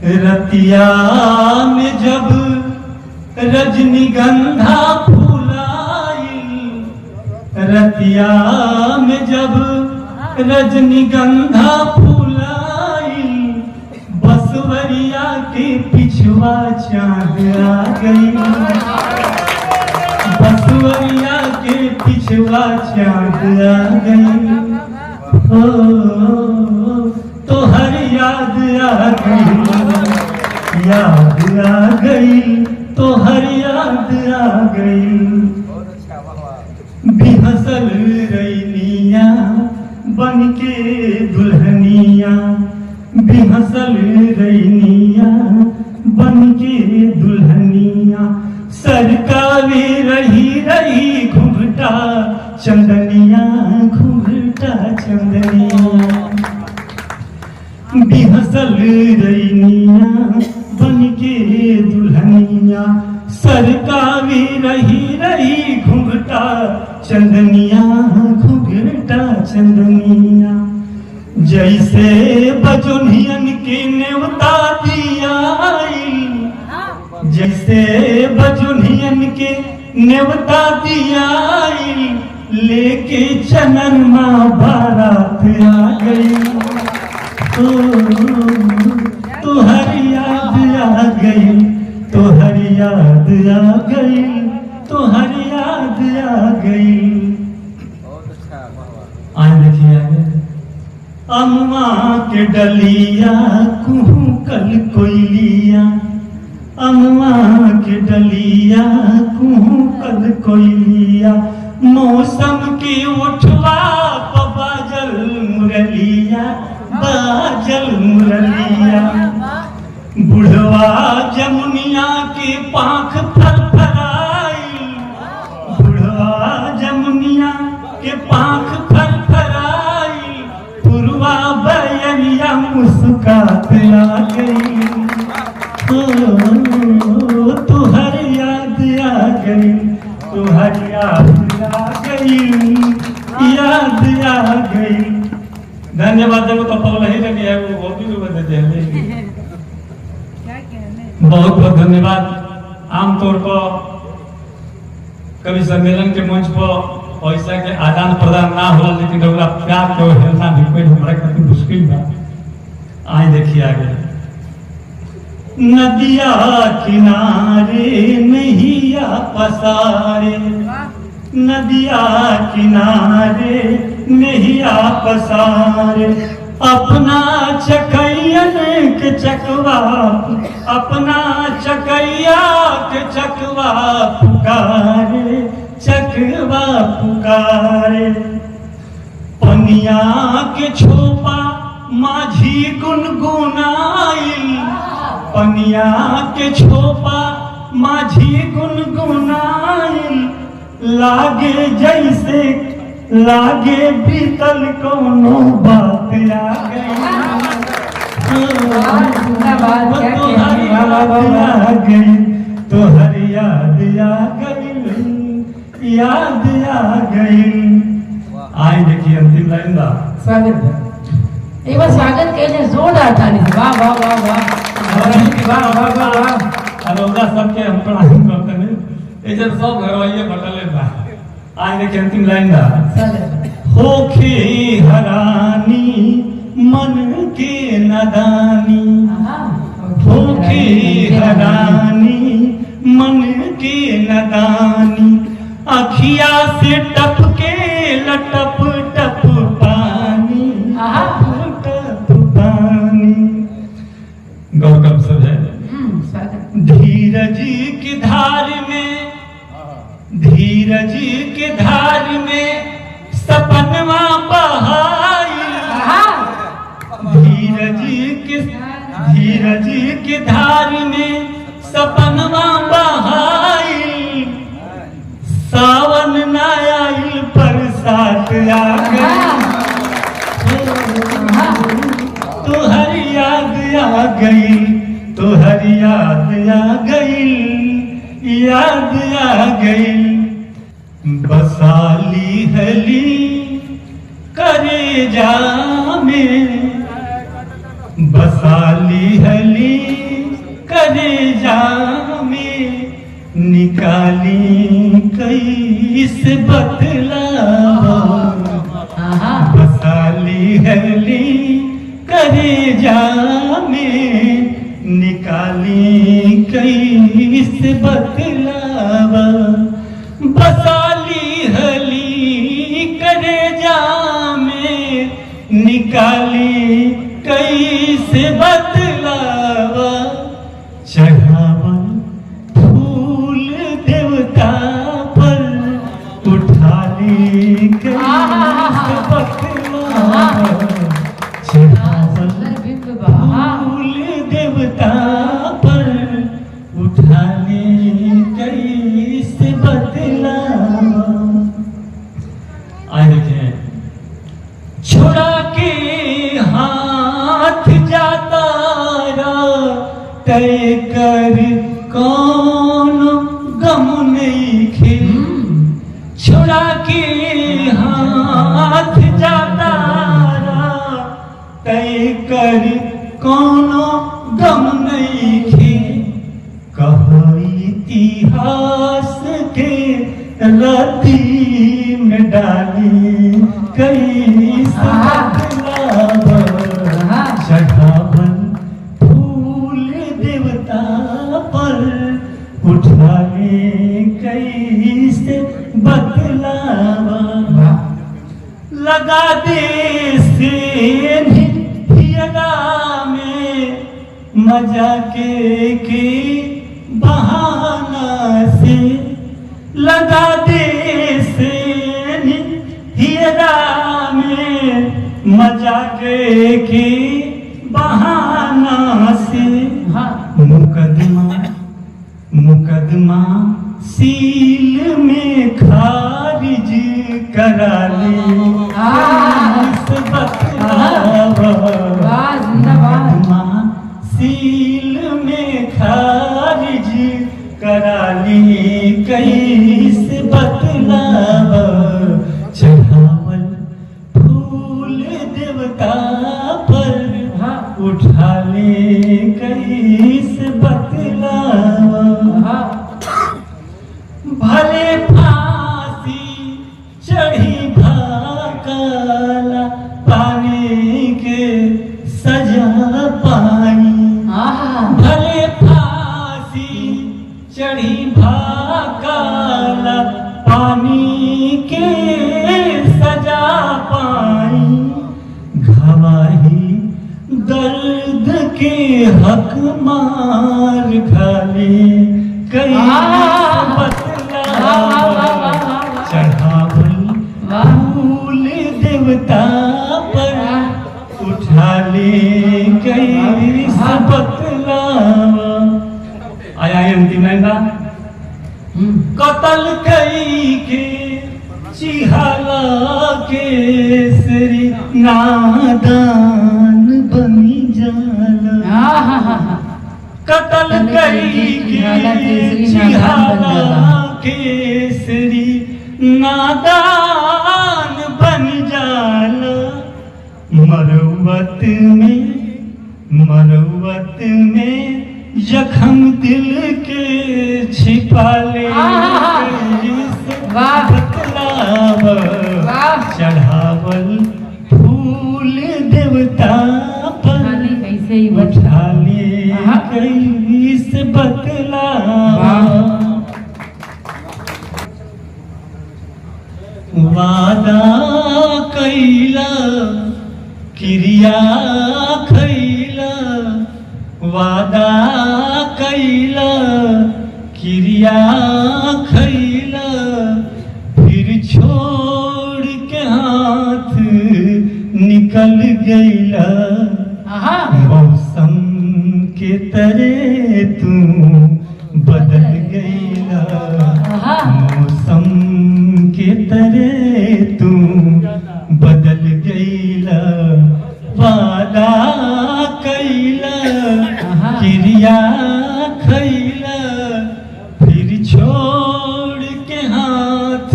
रतिया में जब रजनीगंधा फूलाई, रतिया में जब रजनीगंधा फूलाई, बसवरिया के पिछुआ चाँद आ गई, बसवरिया के पिछुआ चाँद आ गई। तो हर याद आ गई, याद आ गई, तो हर याद आ गई। बिहसल रैनिया बन के दुल्हनिया, बिहसल रैनिया बन के दुल्हनिया, सरकावे रही रही घुंघटा चंदनिया, घुंघटा चंदनिया। बिहसल रैनिया बन के दुल्हनिया, सरकावे रही रही घुंघटा चंदनिया, घुंघटा चंदनिया। जैसे बजोनियन के नेवता दियाई, जैसे बजोनियन के नेवता दियाई, लेके चननमा बारात आ गई। तो हर याद आ गई, तो हर याद आ गई, तो हर याद आ गई। आज देखिए आगे, अम्मा के डलिया कुहू कल कोयलिया, अम्मा के डलिया कुहू कल कोयलिया, मौसम के उठवा बाजल मुरलिया, बाजल मुरलिया। बुढ़वा जमुनिया के पाँख फरफराई, बुढ़वा जमुनिया के पाँख फरफराई, पुरवा बयनिया मुस्कात आ गई। तो हर याद आ गई, तो हर याद आ गई, याद आ गई। धन्यवाद। जब तो पगला ही लगी है वो भी देते हैं। बहुत बहुत धन्यवाद। आमतौर पर कभी सम्मेलन के मंच पर पैसा के आदान प्रदान ना होला, लेकिन रउरा प्यार के हेलना भी कोई हमरा खातिर मुश्किल बा। आज देखिए आगे, नदिया किनारे नैया पसारे, नदिया किनारे नैया पसारे, अपना चकैयन के चकवा, अपना चकैया के चकवा पुकारे, चकवा पुकारे। पनिया के छोपा माझी गुनगुनाई, पनिया के छोपा माझी गुनगुनाई, लागे जैसे लागे बीतल कोनो बात आ गई। तो हर याद आ गई, तो हर याद आ गई, याद आ गई। आज देखिए अंतिम लाइन बा। स्वागत एक बार स्वागत के लिए जोरदार ताली। वाह वाह वाह वाह वाह वाह वाह। अरोगा सबके हम प्रणाम करते हैं। ऐसे सब घरवाइये बटले बा। आज देखिए अंतिम लाइन बा। होखे हरानी मन के नदानी, होखे हरानी मन के नदानी, अखिया से टपके लटप टप पानी, टप पानी। गौरव सब है। धीरज की धार में, धीरज की धार में सपनवा बहाई, धीरज की धार में सपनवा बहाई, सावन न आइल बरसात आ गई। तो हर याद आ गई, तो हर याद आ गई, याद आ गई। बसाली हली करे जा में, बसाली हली निकाली कैसे बतलावा आहा बसाली हली करे जामे निकाली कैसे बतलावा बसाली हली करे जामे निकाली कैसे बतलावा चढ़ावा फूल देवता पर उठाली कैसे बतलावा चढ़ावा फूल देवता पर उठाली कैसे बतलावा। आए देखें छुड़ा के हाथ जाता तय कर कौन गम नहीं खे छुड़ा के हाथ जाता तय कर कौन गम नहीं खे कहो इतिहास के रत्ती में डाली कई चढ़ावन फूल देवता पर उठाले कैसे बतलावा लगा दे से हियरा में मजा के बहाना से लगा दे से हियरा में मजा के बहाना से मुकदमा सील में खारिज करा ले मुकदमा सील में खारिज करा ली कैसे बतलावा चढ़ावल फूल देवता पर उठा ले कैसे बतलावा भले फांसी चढ़ी भाकाला पानी के सजा पाई भले फांसी चढ़ी भाकाला पानी के सजा पाई गवाही दर्द के हक मार खाले कई चढ़ावल फूल देवता पर उठा ले कई बतलावा। आया अंतिम लाइन कतल कई के चिहाला के श्री नादान बनी जाला कतल कई के चिहाला केसरी नादान बन जाला मरवत में जख्म दिल के छिपा ले बतलावा चढ़ावल फूल देवता पर उठा ले कैसे बतलावा वादा कैला क्रिया खैला वादा कैला क्रिया खैला फिर छोड़ के हाथ निकल गईला मौसम के तरह तू बदल गईला मौसम के तरह तू बदल गईला वादा कैला क्रिया खैला फिर छोड़ के हाथ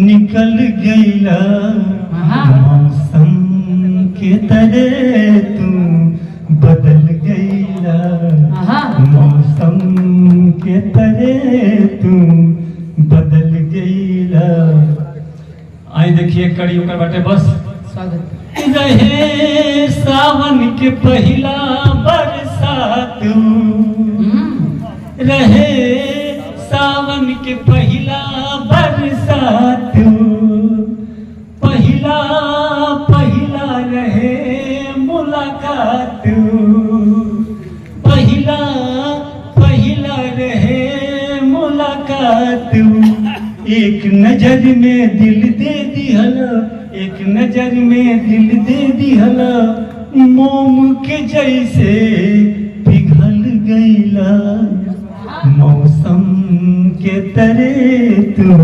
निकल गईला मौसम के तरह तू बदल गईला मौसम के तरह तरह तू बदल गईला। आई देखिए कड़ी ओकर बाटे बस स्वागत रहे सावन के पहला बरसात रहे सावन के पहला बरसात पहला पहला रहे मुलाकात पहला पहला रहे मुलाकात एक नजर में दिल दे दिहला एक नजर में दिल दे दिहला मोम के जैसे पिघल गईला मौसम के तरह तू